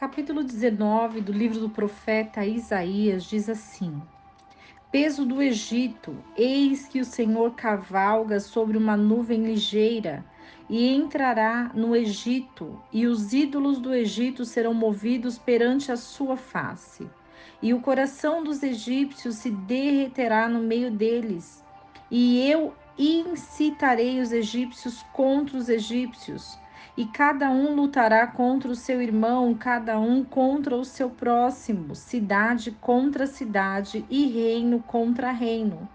Capítulo 19 do livro do profeta Isaías diz assim: Peso do Egito, eis que o Senhor cavalga sobre uma nuvem ligeira e entrará no Egito, e os ídolos do Egito serão movidos perante a sua face. E o coração dos egípcios se derreterá no meio deles, e eu incitarei os egípcios contra os egípcios, e cada um lutará contra o seu irmão, cada um contra o seu próximo, cidade contra cidade e reino contra reino.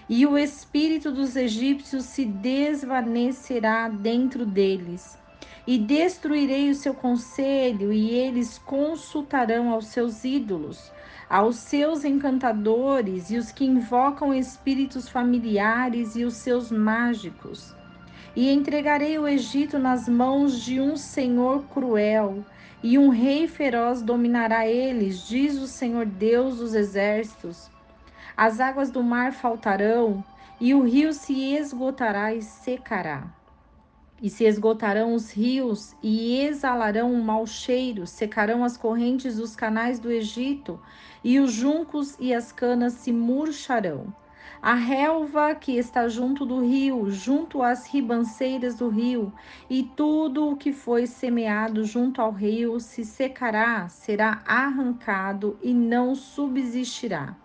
E o espírito dos egípcios se desvanecerá dentro deles. E destruirei o seu conselho, e eles consultarão aos seus ídolos, aos seus encantadores, e os que invocam espíritos familiares e os seus mágicos. E entregarei o Egito nas mãos de um senhor cruel, e um rei feroz dominará eles, diz o Senhor Deus dos exércitos. As águas do mar faltarão, e o rio se esgotará e secará. E se esgotarão os rios, e exalarão um mau cheiro, secarão as correntes dos canais do Egito, e os juncos e as canas se murcharão. A relva que está junto do rio, junto às ribanceiras do rio, e tudo o que foi semeado junto ao rio se secará, será arrancado e não subsistirá.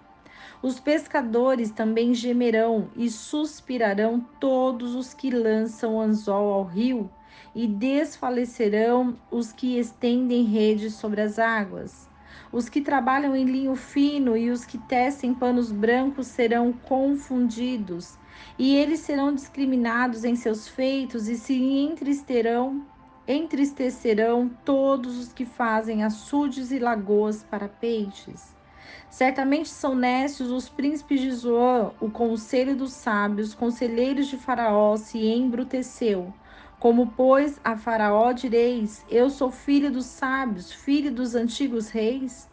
Os pescadores também gemerão e suspirarão todos os que lançam anzol ao rio, e desfalecerão os que estendem redes sobre as águas. Os que trabalham em linho fino e os que tecem panos brancos serão confundidos, e eles serão discriminados em seus feitos e se entristecerão todos os que fazem açudes e lagoas para peixes. Certamente são nécios os príncipes de Zoan, o conselho dos sábios, conselheiros de Faraó se embruteceu. Como, pois, a Faraó direis: Eu sou filho dos sábios, filho dos antigos reis?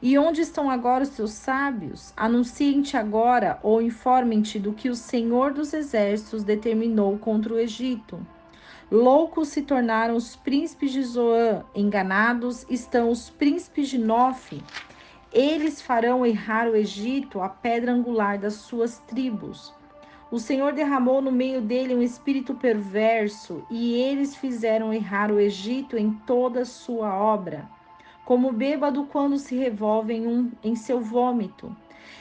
E onde estão agora os teus sábios? Anunciem-te agora, ou informem-te do que o Senhor dos exércitos determinou contra o Egito. Loucos se tornaram os príncipes de Zoan, enganados estão os príncipes de Nofe. Eles farão errar o Egito, a pedra angular das suas tribos. O Senhor derramou no meio dele um espírito perverso, e eles fizeram errar o Egito em toda a sua obra, como bêbado quando se revolve em seu vômito.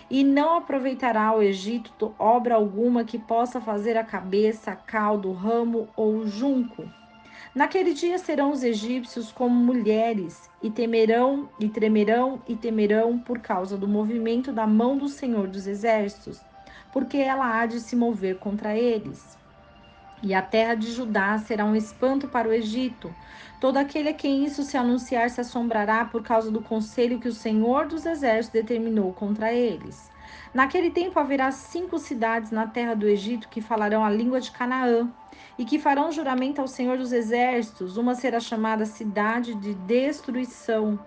E não aproveitará o Egito obra alguma que possa fazer a cabeça, a cauda, o ramo ou o junco. Naquele dia serão os egípcios como mulheres, e temerão, e tremerão, e temerão por causa do movimento da mão do Senhor dos Exércitos, porque ela há de se mover contra eles. E a terra de Judá será um espanto para o Egito. Todo aquele a quem isso se anunciar se assombrará por causa do conselho que o Senhor dos Exércitos determinou contra eles. Naquele tempo haverá 5 cidades na terra do Egito que falarão a língua de Canaã e que farão juramento ao Senhor dos Exércitos. Uma será chamada Cidade de Destruição.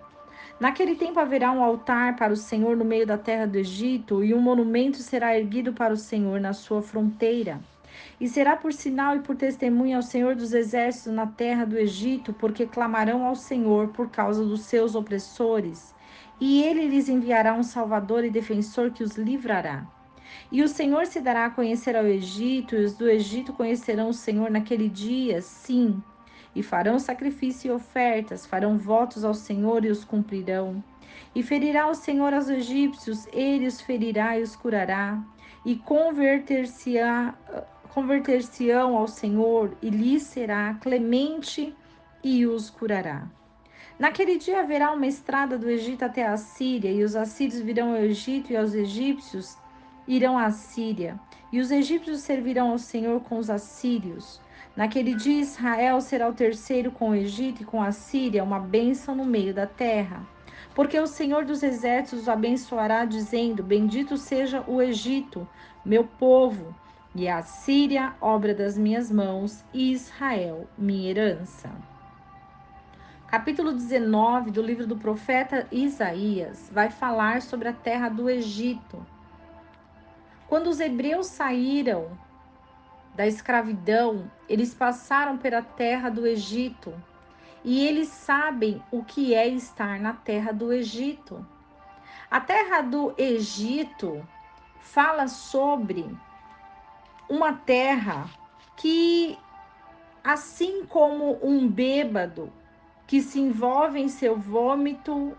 Naquele tempo haverá um altar para o Senhor no meio da terra do Egito, e um monumento será erguido para o Senhor na sua fronteira. E será por sinal e por testemunha ao Senhor dos Exércitos na terra do Egito, porque clamarão ao Senhor por causa dos seus opressores. E ele lhes enviará um Salvador e defensor que os livrará. E o Senhor se dará a conhecer ao Egito, e os do Egito conhecerão o Senhor naquele dia, sim. E farão sacrifício e ofertas, farão votos ao Senhor e os cumprirão. E ferirá o Senhor aos egípcios, ele os ferirá e os curará. E converter-se-ão ao Senhor, e lhes será clemente e os curará. Naquele dia haverá uma estrada do Egito até a Síria, e os assírios virão ao Egito, e os egípcios irão à Síria, e os egípcios servirão ao Senhor com os assírios. Naquele dia Israel será o terceiro com o Egito e com a Síria, uma bênção no meio da terra. Porque o Senhor dos exércitos os abençoará, dizendo: Bendito seja o Egito, meu povo, e a Síria, obra das minhas mãos, e Israel, minha herança. Capítulo 19 do livro do profeta Isaías vai falar sobre a terra do Egito. Quando os hebreus saíram da escravidão, eles passaram pela terra do Egito. e eles sabem o que é estar na terra do Egito. A terra do Egito fala sobre uma terra que, assim como um bêbado que se envolve em seu vômito,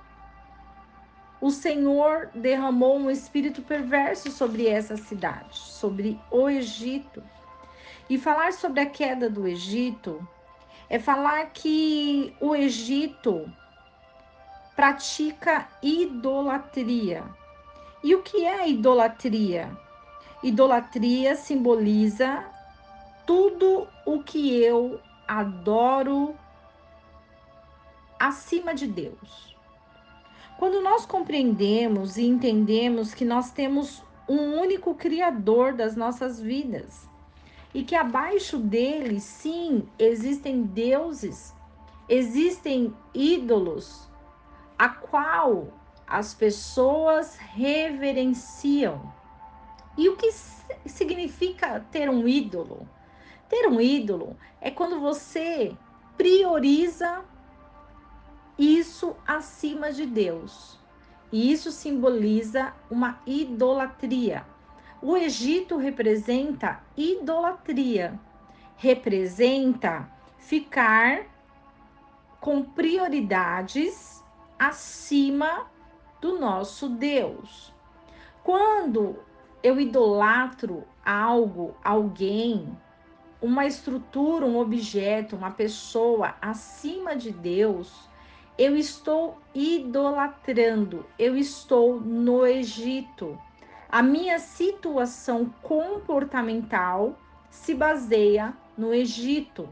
o Senhor derramou um espírito perverso sobre essa cidade, sobre o Egito. E falar sobre a queda do Egito é falar que o Egito pratica idolatria. E o que é idolatria? Idolatria simboliza tudo o que eu adoro acima de Deus. Quando nós compreendemos e entendemos que nós temos um único Criador das nossas vidas e que abaixo dele, sim, existem deuses, existem ídolos, a qual as pessoas reverenciam. E o que significa ter um ídolo? Ter um ídolo é quando você prioriza isso acima de Deus. E isso simboliza uma idolatria. O Egito representa idolatria, representa ficar com prioridades acima do nosso Deus. Quando eu idolatro algo, alguém, uma estrutura, um objeto, uma pessoa acima de Deus, eu estou idolatrando, eu estou no Egito. A minha situação comportamental se baseia no Egito.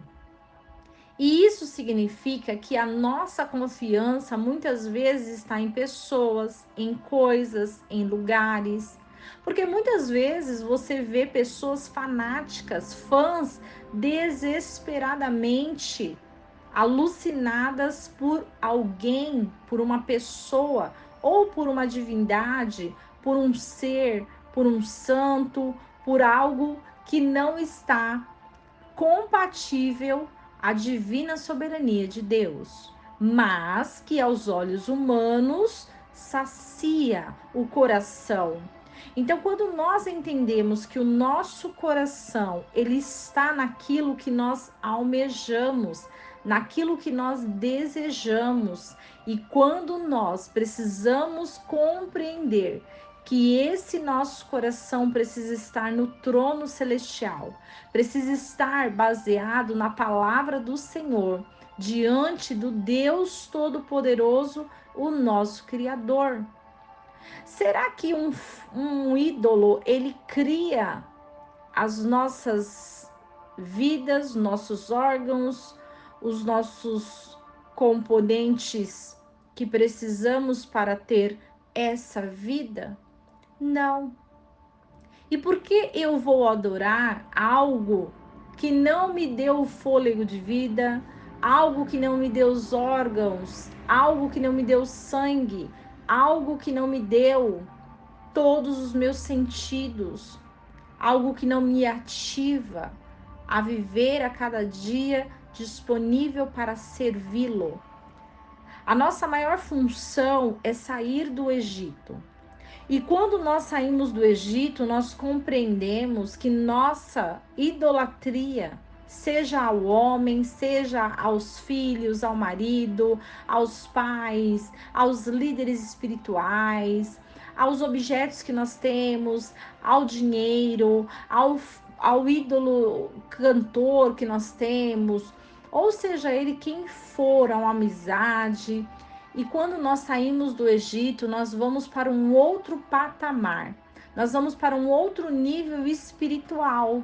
E isso significa que a nossa confiança muitas vezes está em pessoas, em coisas, em lugares. Porque muitas vezes você vê pessoas fanáticas, fãs desesperadamente alucinadas por alguém, por uma pessoa, ou por uma divindade, por um ser, por um santo, por algo que não está compatível à divina soberania de Deus, mas que aos olhos humanos sacia o coração. Então, quando nós entendemos que o nosso coração ele está naquilo que nós almejamos, naquilo que nós desejamos, e quando nós precisamos compreender que esse nosso coração precisa estar no trono celestial, precisa estar baseado na palavra do Senhor, diante do Deus Todo-Poderoso, o nosso Criador. Será que um ídolo, ele cria as nossas vidas, nossos órgãos, os nossos componentes que precisamos para ter essa vida? Não. E por que eu vou adorar algo que não me deu o fôlego de vida, algo que não me deu os órgãos, algo que não me deu sangue, algo que não me deu todos os meus sentidos, algo que não me ativa a viver a cada dia disponível para servi-lo? A nossa maior função é sair do Egito. E quando nós saímos do Egito, nós compreendemos que nossa idolatria, seja ao homem, seja aos filhos, ao marido, aos pais, aos líderes espirituais, aos objetos que nós temos, ao dinheiro, ao ídolo cantor que nós temos, ou seja ele quem for, a uma amizade. E quando nós saímos do Egito, nós vamos para um outro patamar, nós vamos para um outro nível espiritual.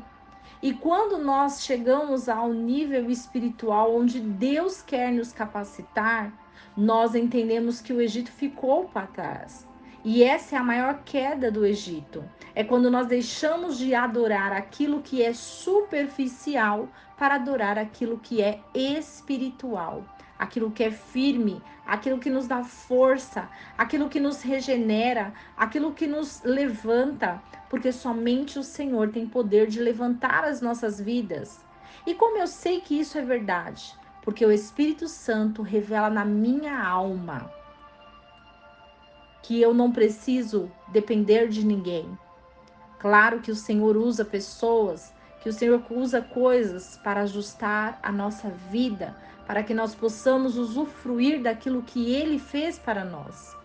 E quando nós chegamos ao nível espiritual onde Deus quer nos capacitar, nós entendemos que o Egito ficou para trás. E essa é a maior queda do Egito. É quando nós deixamos de adorar aquilo que é superficial para adorar aquilo que é espiritual, aquilo que é firme, aquilo que nos dá força, aquilo que nos regenera, aquilo que nos levanta, porque somente o Senhor tem poder de levantar as nossas vidas. E como eu sei que isso é verdade? porque o Espírito Santo revela na minha alma que eu não preciso depender de ninguém. Claro que o Senhor usa pessoas, que o Senhor usa coisas para ajustar a nossa vida, para que nós possamos usufruir daquilo que Ele fez para nós.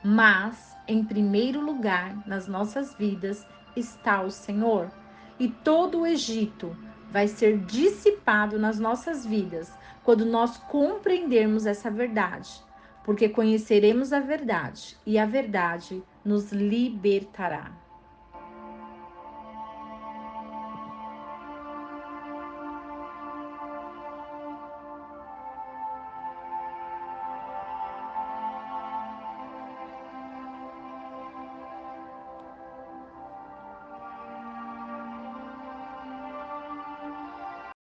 Mas, em primeiro lugar, nas nossas vidas está o Senhor. E todo o Egito vai ser dissipado nas nossas vidas quando nós compreendermos essa verdade, porque conheceremos a verdade e a verdade nos libertará.